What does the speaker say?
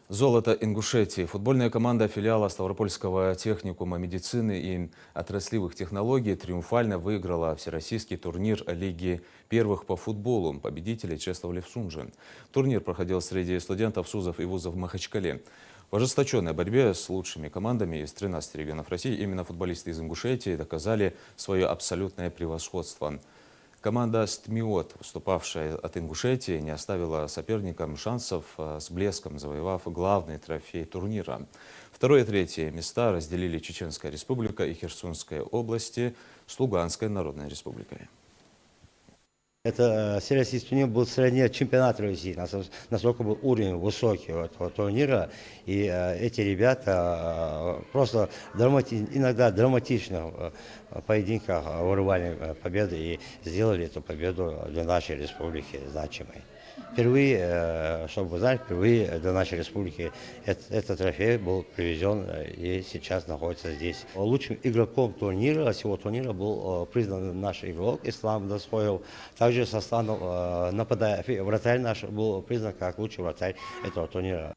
Золото Ингушетии. Футбольная команда филиала Ставропольского техникума медицины и отраслевых технологий триумфально выиграла всероссийский турнир Лиги первых по футболу. Победители чествовали в Сумже. Турнир проходил среди студентов СУЗов и вузов в Махачкале. В ожесточенной борьбе с лучшими командами из 13 регионов России именно футболисты из Ингушетии доказали свое абсолютное превосходство. Команда «Стмиот», выступавшая от Ингушетии, не оставила соперникам шансов, с блеском завоевав главный трофей турнира. Второе и третье места разделили Чеченская республика и Херсонская области с Луганской Народной Республикой. Это всероссийский турнир был сродни чемпионату России, настолько был уровень высокий этого турнира. И эти ребята просто иногда драматично в поединках вырывали победы и сделали эту победу для нашей республики значимой. Впервые, чтобы вы знали, впервые для нашей республики этот трофей был привезен и сейчас находится здесь. Лучшим игроком турнира, всего турнира был признан наш игрок Ислам Досхоев. Также состав вратарь наш был признан как лучший вратарь этого турнира.